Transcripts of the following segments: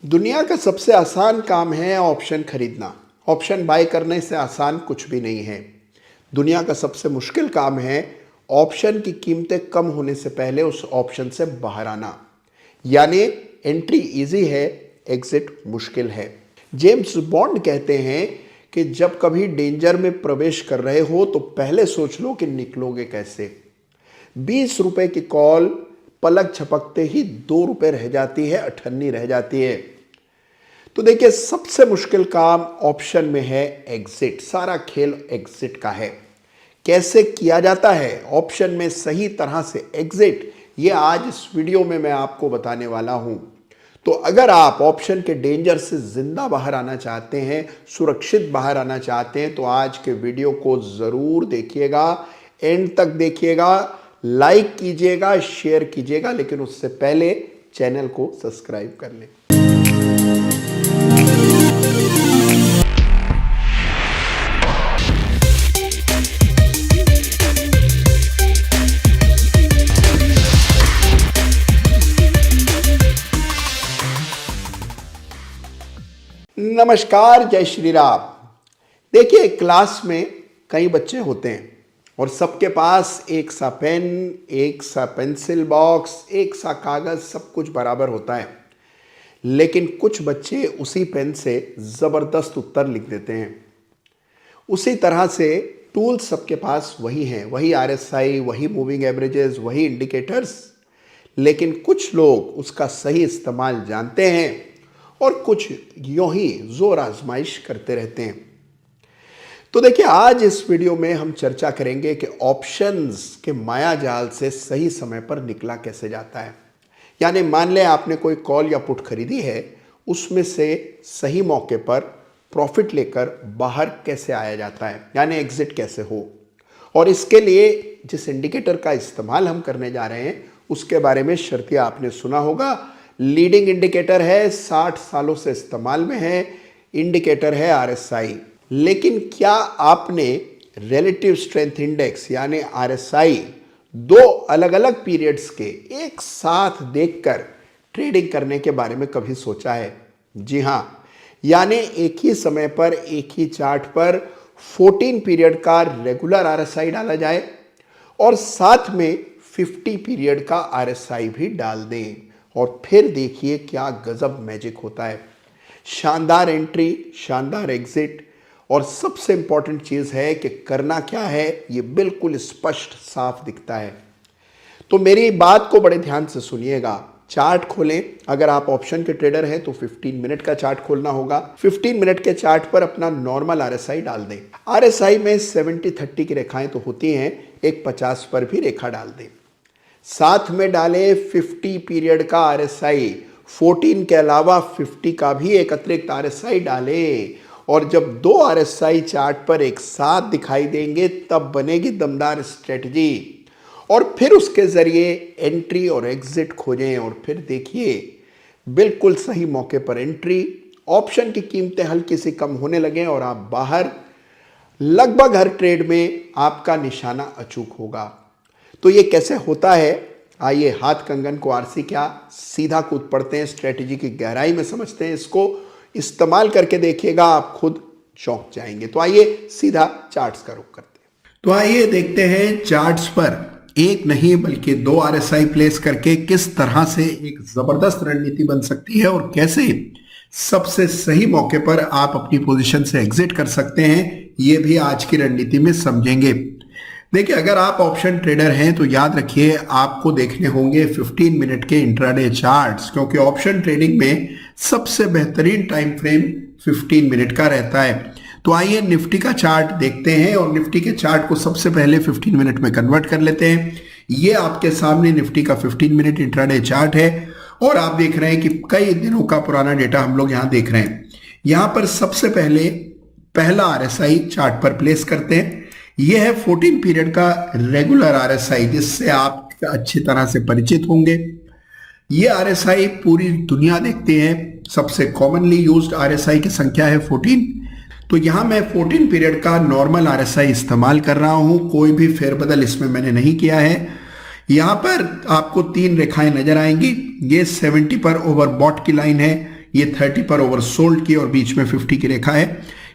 दुनिया का सबसे आसान काम है ऑप्शन खरीदना। ऑप्शन बाय करने से आसान कुछ भी नहीं है। दुनिया का सबसे मुश्किल काम है ऑप्शन की कीमतें कम होने से पहले उस ऑप्शन से बाहर आना। यानी एंट्री इजी है, एग्जिट मुश्किल है। जेम्स बॉन्ड कहते हैं कि जब कभी डेंजर में प्रवेश कर रहे हो तो पहले सोच लो कि निकलोगे कैसे। 20 रुपए की कॉल पलक झपकते ही 2 रुपए रह जाती है, अठन्नी रह जाती है। तो देखिए, सबसे मुश्किल काम ऑप्शन में है एग्जिट। सारा खेल एग्जिट का है। कैसे किया जाता है ऑप्शन में सही तरह से एग्जिट, ये आज इस वीडियो में मैं आपको बताने वाला हूं। तो अगर आप ऑप्शन के डेंजर से जिंदा बाहर आना चाहते हैं, सुरक्षित बाहर आना चाहते हैं, तो आज के वीडियो को जरूर देखिएगा, एंड तक देखिएगा, लाइक कीजिएगा, शेयर कीजिएगा, लेकिन उससे पहले चैनल को सब्सक्राइब कर लें। नमस्कार, जय श्री राम। देखिए, क्लास में कई बच्चे होते हैं और सबके पास एक सा पेन, एक सा पेंसिल बॉक्स, एक सा कागज, सब कुछ बराबर होता है। लेकिन कुछ बच्चे उसी पेन से ज़बरदस्त उत्तर लिख देते हैं। उसी तरह से टूल्स सबके पास वही हैं, वही RSI, वही मूविंग एवरेजेस, वही इंडिकेटर्स, लेकिन कुछ लोग उसका सही इस्तेमाल जानते हैं और कुछ यूं ही जोर आजमाइश करते रहते हैं। तो देखिए, आज इस वीडियो में हम चर्चा करेंगे कि ऑप्शंस के माया जाल से सही समय पर निकला कैसे जाता है। यानी मान लें आपने कोई कॉल या पुट खरीदी है, उसमें से सही मौके पर प्रॉफिट लेकर बाहर कैसे आया जाता है, यानी एग्जिट कैसे हो। और इसके लिए जिस इंडिकेटर का इस्तेमाल हम करने जा रहे हैं उसके बारे में शर्तिया आपने सुना होगा। लीडिंग इंडिकेटर है, 60 सालों से इस्तेमाल में है, इंडिकेटर है RSI। लेकिन क्या आपने रिलेटिव स्ट्रेंथ इंडेक्स यानी RSI दो अलग अलग पीरियड्स के एक साथ देखकर ट्रेडिंग करने के बारे में कभी सोचा है? जी हां, यानी एक ही समय पर एक ही चार्ट पर 14 पीरियड का रेगुलर RSI डाला जाए और साथ में 50 पीरियड का RSI भी डाल दें, और फिर देखिए क्या गजब मैजिक होता है। शानदार एंट्री, शानदार एग्जिट, और सबसे इंपॉर्टेंट चीज है कि करना क्या है ये बिल्कुल स्पष्ट साफ दिखता है। तो मेरी बात को बड़े ध्यान से सुनिएगा। चार्ट खोलें। अगर आप ऑप्शन के ट्रेडर हैं तो 15 मिनट का चार्ट खोलना होगा। 15 मिनट के चार्ट पर अपना नॉर्मल RSI डाल दें। RSI में 70-30 की रेखाएं तो होती हैं, एक 50 पर भी रेखा डाल दें। साथ में डालें 50 पीरियड का RSI, 14 के अलावा 50 का भी एक अतिरिक्त RSI डालें, और जब दो RSI चार्ट पर एक साथ दिखाई देंगे तब बनेगी दमदार स्ट्रेटजी। और फिर उसके जरिए एंट्री और एग्जिट खोजें, और फिर देखिए बिल्कुल सही मौके पर एंट्री, ऑप्शन की कीमतें हल्की सी कम होने लगें और आप बाहर। लगभग हर ट्रेड में आपका निशाना अचूक होगा। तो ये कैसे होता है, आइए हाथ कंगन को आरसी क्या सीधा कूद पड़ते हैं, स्ट्रेटजी की गहराई में समझते हैं। इसको इस्तेमाल करके देखिएगा, आप खुद चौंक जाएंगे। तो आइए सीधा चार्ट्स का रुख करते हैं। तो आइए देखते हैं चार्ट्स पर एक नहीं बल्कि 2 RSI प्लेस करके किस तरह से एक जबरदस्त रणनीति बन सकती है और कैसे सबसे सही मौके पर आप अपनी पोजीशन से एग्जिट कर सकते हैं, ये भी आज की रणनीति में समझेंगे। देखिए, अगर आप ऑप्शन ट्रेडर हैं तो याद रखिए आपको देखने होंगे 15 मिनट के इंट्राडे चार्ट्स, क्योंकि ऑप्शन ट्रेडिंग में सबसे बेहतरीन टाइम फ्रेम 15 मिनट का रहता है। तो आइए निफ्टी का चार्ट देखते हैं और निफ्टी के चार्ट को सबसे पहले 15 मिनट में कन्वर्ट कर लेते हैं। ये आपके सामने निफ्टी का 15 मिनट इंट्राडे चार्ट है और आप देख रहे हैं कि कई दिनों का पुराना डेटा हम लोग यहां देख रहे हैं। यहां पर सबसे पहले पहला RSI चार्ट पर प्लेस करते हैं। यह है 14 पीरियड का रेगुलर RSI, जिससे आप अच्छी तरह से परिचित होंगे। यह RSI पूरी दुनिया देखते हैं, सबसे कॉमनली यूज्ड RSI की संख्या है 14। तो यहां मैं 14 पीरियड का नॉर्मल RSI इस्तेमाल कर रहा हूं, कोई भी फेरबदल इसमें मैंने नहीं किया है। यहां पर आपको 3 रेखाएं नजर आएंगी। ये 70 पर ओवरबॉट की लाइन है, ये 30 पर ओवरसोल्ड की और बीच में 50 की रेखा है।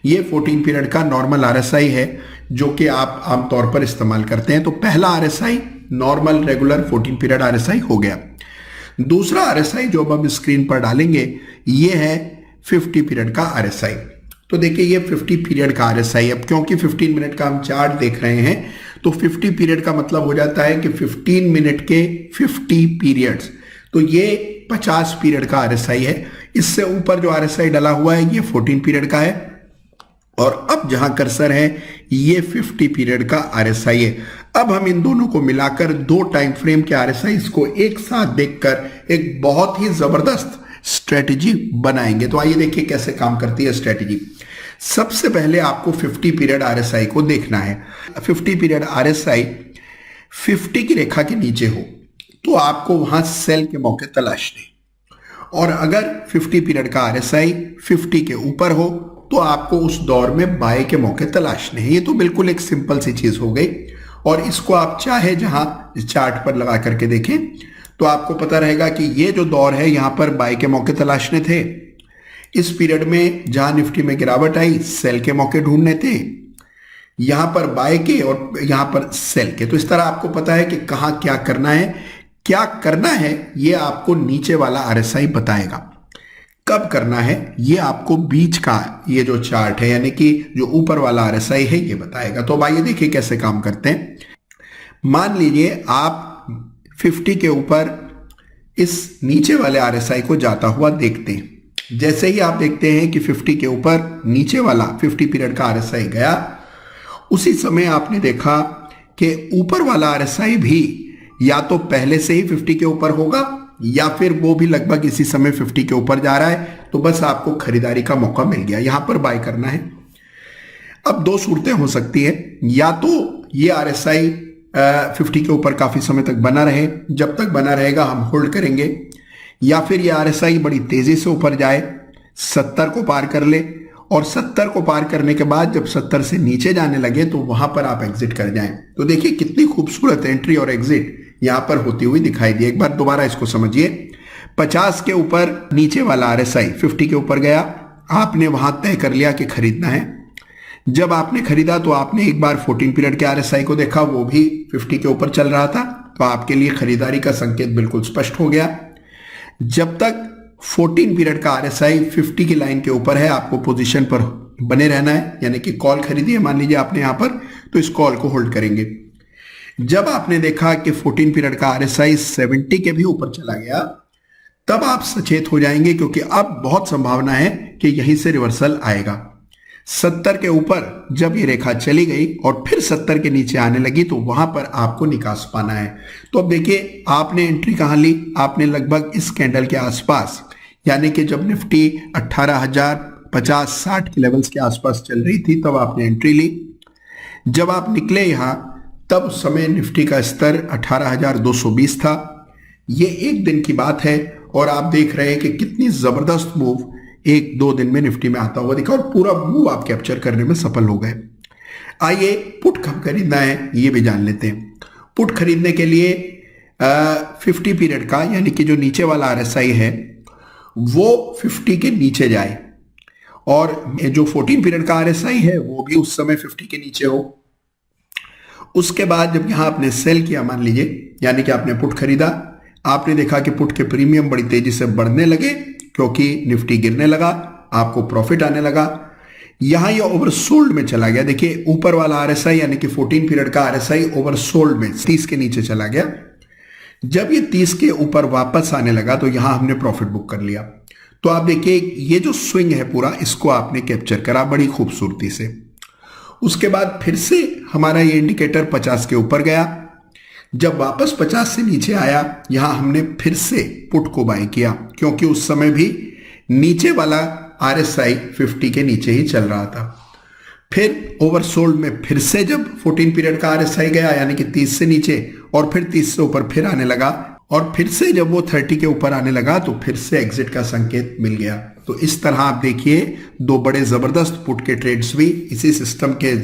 ये 14 पीरियड का नॉर्मल आरएसआई है जो कि आप आमतौर पर इस्तेमाल करते हैं। तो पहला RSI normal regular 14 period RSI हो गया। दूसरा आरएसआई जो अब हम स्क्रीन पर डालेंगे ये है 50 पीरियड का आरएसआई। तो देखिए ये 50 पीरियड का आरएसआई। अब क्योंकि 15 मिनट का हम चार्ट देख रहे हैं तो 50 पीरियड का मतलब हो जाता है कि 15 मिनट के 50 पीरियड्स। तो ये 50 पीरियड का आरएसआई है। इससे ऊपर जो आरएसआई डला हुआ है ये 14 पीरियड का है और अब जहां कर्सर है ये 50 पीरियड का आरएसआई है। अब हम इन दोनों को मिलाकर दो टाइम फ्रेम के आरएसआईज को एक साथ देखकर एक बहुत ही जबरदस्त स्ट्रेटजी बनाएंगे। तो आइए देखिए कैसे काम करती है स्ट्रेटजी। सबसे पहले आपको 50 पीरियड आरएसआई को देखना है। 50 पीरियड आरएसआई 50 की रेखा के नीचे हो तो आपको वहां सेल के मौके तलाशने, और अगर 50 पीरियड का आरएसआई 50 के ऊपर हो तो आपको उस दौर में बाय के मौके तलाशने हैं। ये तो बिल्कुल एक सिंपल सी चीज हो गई और इसको आप चाहे जहां चार्ट पर लगा करके देखें तो आपको पता रहेगा कि ये जो दौर है यहां पर बाय के मौके तलाशने थे। इस पीरियड में जहां निफ्टी में गिरावट आई सेल के मौके ढूंढने थे, यहां पर बाय के और यहां पर सेल के। तो इस तरह आपको पता है कि कहां क्या करना है। क्या करना है ये आपको नीचे वाला आरएसआई बताएगा। कब करना है ये आपको बीच का ये जो चार्ट है यानी कि जो ऊपर वाला आरएसआई है ये बताएगा। तो अब आइए देखिए कैसे काम करते हैं। मान लीजिए आप 50 के ऊपर इस नीचे वाले आरएसआई को जाता हुआ देखते हैं। जैसे ही आप देखते हैं कि 50 के ऊपर नीचे वाला 50 पीरियड का आरएसआई गया, उसी समय आपने देखा कि ऊपर वाला आरएसआई भी या तो पहले से ही 50 के ऊपर होगा या फिर वो भी लगभग इसी समय 50 के ऊपर जा रहा है। तो बस आपको खरीदारी का मौका मिल गया, यहां पर बाय करना है। अब दो सूरतें हो सकती है, या तो ये आरएसआई 50 के ऊपर काफी समय तक बना रहे, जब तक बना रहेगा हम होल्ड करेंगे, या फिर ये आरएसआई बड़ी तेजी से ऊपर जाए 70 को पार कर ले और 70 को पार करने के बाद जब 70 से नीचे जाने लगे तो वहां पर आप एग्जिट कर जाएं। तो देखिए कितनी खूबसूरत एंट्री और एग्जिट यहां पर होती हुई दिखाई दी। एक बार दोबारा इसको समझिए। 50 के ऊपर नीचे वाला आरएसआई 50 के ऊपर गया, आपने वहां तय कर लिया कि खरीदना है। जब आपने खरीदा तो आपने एक बार 14 पीरियड के आरएसआई को देखा, वो भी 50 के ऊपर चल रहा था, तो आपके लिए खरीदारी का संकेत बिल्कुल स्पष्ट हो गया। जब तक 14 पीरियड का आरएसआई 50 की लाइन के ऊपर है आपको पोजीशन पर बने रहना है, यानी कि कॉल खरीदी है मान लीजिए आपने यहां पर, तो इस कॉल को होल्ड करेंगे। जब आपने देखा कि 14 पीरियड का आरएसआई 70 के भी ऊपर चला गया तब आप सचेत हो जाएंगे, क्योंकि अब बहुत संभावना है कि यहीं से रिवर्सल आएगा। 70 के ऊपर जब ये रेखा चली गई और फिर 70 के नीचे आने लगी तो वहां पर आपको निकास पाना है। तो अब देखिए आपने एंट्री कहां ली, आपने लगभग इस कैंडल के आसपास, यानी कि जब निफ्टी 18,050-60 के लेवल्स के आसपास चल रही थी तब आपने एंट्री ली। जब आप निकले यहां तब उस समय निफ्टी का स्तर 18,220 था। ये एक दिन की बात है और आप देख रहे हैं कि कितनी जबरदस्त मूव एक दो दिन में निफ्टी में आता हुआ दिखा और पूरा मूव आप कैप्चर करने में सफल हो गए। आइए पुट कब खरीदना है ये भी जान लेते हैं। पुट खरीदने के लिए 50 पीरियड का यानी कि जो नीचे वाला आरएसआई है वो 50 के नीचे जाए और जो 14 पीरियड का आरएसआई है वो भी उस समय 50 के नीचे हो। उसके बाद जब यहां आपने सेल किया मान लीजिए, यानी कि आपने पुट खरीदा, आपने देखा कि पुट के प्रीमियम बड़ी तेजी से बढ़ने लगे क्योंकि निफ्टी गिरने लगा, आपको प्रॉफिट आने लगा। यहां ये ओवरसोल्ड में चला गया। देखिए ऊपर वाला आरएसआई यानी कि 14 पीरियड का आरएसआई ओवरसोल्ड में 30 के नीचे चला गया। जब ये 30 के ऊपर वापस आने लगा तो यहां हमने प्रॉफिट बुक कर लिया। तो आप देखिए ये जो स्विंग है पूरा इसको आपने कैप्चर करा बड़ी खूबसूरती से। उसके बाद फिर से हमारा ये इंडिकेटर 50 के ऊपर गया। जब वापस 50 से नीचे आया यहां हमने फिर से पुट को बाय किया क्योंकि उस समय भी नीचे वाला आरएसआई 50 के नीचे ही चल रहा था। फिर ओवरसोल्ड में फिर से जब 14 पीरियड का आरएसआई गया यानी कि 30 से नीचे और फिर 30 से ऊपर फिर आने लगा और फिर से जब वो 30 के ऊपर आने लगा तो फिर से एग्जिट का संकेत मिल गया। तो इस तरह आप देखिए दो बड़े जबरदस्त पुट के ट्रेड्स भी इसी सिस्टम के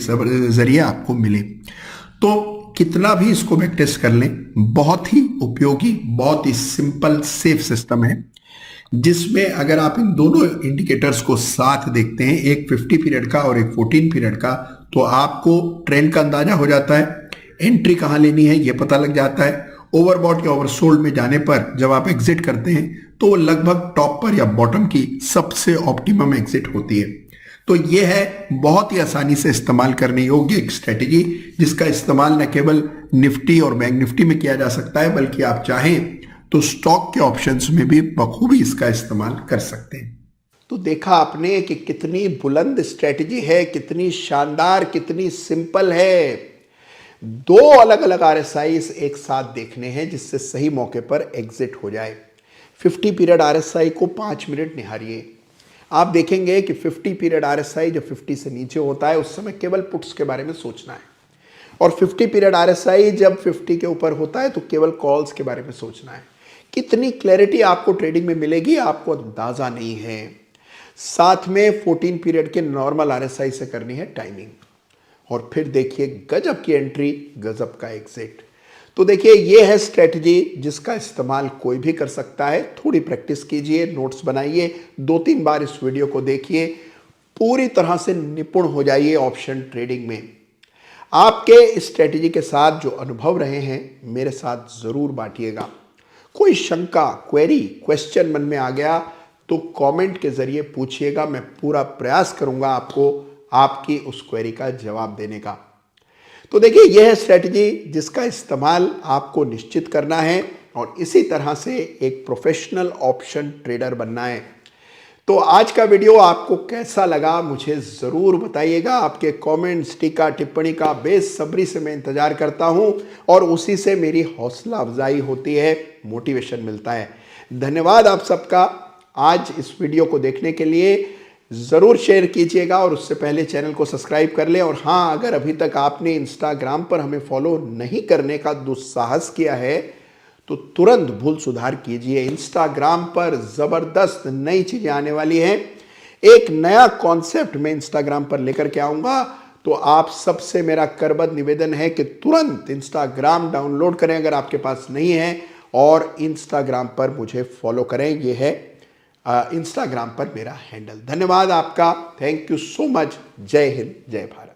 जरिए आपको मिले। तो कितना भी इसको बैक टेस्ट कर लें, बहुत ही उपयोगी, बहुत ही सिंपल सेफ सिस्टम है। जिसमें अगर आप इन दोनों इंडिकेटर्स को साथ देखते हैं, एक 50 पीरियड का और एक 14 पीरियड का, तो आपको ट्रेंड का अंदाजा हो जाता है, एंट्री कहाँ लेनी है ये पता लग जाता है। ओवरबॉट या ओवरसोल्ड में जाने पर जब आप एग्जिट करते हैं तो वो लगभग टॉप पर या बॉटम की सबसे ऑप्टिमम एग्जिट होती है। तो ये है बहुत ही आसानी से इस्तेमाल करने योग्य एक स्ट्रेटेजी, जिसका इस्तेमाल न केवल निफ्टी और बैंक निफ्टी में किया जा सकता है, बल्कि आप चाहें तो स्टॉक के ऑप्शंस में भी बखूबी इसका इस्तेमाल कर सकते हैं। तो देखा आपने कि कितनी बुलंद स्ट्रेटेजी है, कितनी शानदार, कितनी सिंपल है। दो अलग अलग आरएसआईज एक साथ देखने हैं जिससे सही मौके पर एग्जिट हो जाए। 50 पीरियड आरएसआई को 5 मिनट निहारिए। आप देखेंगे कि 50 पीरियड आरएसआई जब 50 से नीचे होता है उस समय केवल पुट्स के बारे में सोचना है, और 50 पीरियड आरएसआई जब 50 के ऊपर होता है तो केवल कॉल्स के बारे में सोचना है। कितनी क्लैरिटी आपको ट्रेडिंग में मिलेगी आपको अंदाजा नहीं है। साथ में 14 पीरियड के नॉर्मल आरएसआई से करनी है टाइमिंग, और फिर देखिए गजब की एंट्री, गजब का एग्जिट। तो देखिए ये है स्ट्रेटजी जिसका इस्तेमाल कोई भी कर सकता है। थोड़ी प्रैक्टिस कीजिए, नोट्स बनाइए, 2-3 बार इस वीडियो को देखिए, पूरी तरह से निपुण हो जाइए ऑप्शन ट्रेडिंग में। आपके इस स्ट्रेटजी के साथ जो अनुभव रहे हैं मेरे साथ ज़रूर बांटिएगा। कोई शंका, क्वेरी, क्वेश्चन मन में आ गया तो कमेंट के ज़रिए पूछिएगा, मैं पूरा प्रयास करूंगा आपको आपकी उस क्वेरी का जवाब देने का। तो देखिए यह है स्ट्रेटजी जिसका इस्तेमाल आपको निश्चित करना है और इसी तरह से एक प्रोफेशनल ऑप्शन ट्रेडर बनना है। तो आज का वीडियो आपको कैसा लगा मुझे ज़रूर बताइएगा। आपके कमेंट्स, टीका टिप्पणी का बेसब्री से मैं इंतज़ार करता हूं, और उसी से मेरी हौसला अफजाई होती है, मोटिवेशन मिलता है। धन्यवाद आप सबका आज इस वीडियो को देखने के लिए। ज़रूर शेयर कीजिएगा और उससे पहले चैनल को सब्सक्राइब कर लें। और हाँ, अगर अभी तक आपने इंस्टाग्राम पर हमें फॉलो नहीं करने का दुस्साहस किया है तो तुरंत भूल सुधार कीजिए। इंस्टाग्राम पर ज़बरदस्त नई चीज़ें आने वाली हैं। एक नया कॉन्सेप्ट मैं इंस्टाग्राम पर लेकर के आऊँगा, तो आप सबसे मेरा करबद्ध निवेदन है कि तुरंत इंस्टाग्राम डाउनलोड करें अगर आपके पास नहीं है, और इंस्टाग्राम पर मुझे फॉलो करें। ये है इंस्टाग्राम पर मेरा हैंडल। धन्यवाद आपका, थैंक यू सो मच। जय हिंद, जय भारत।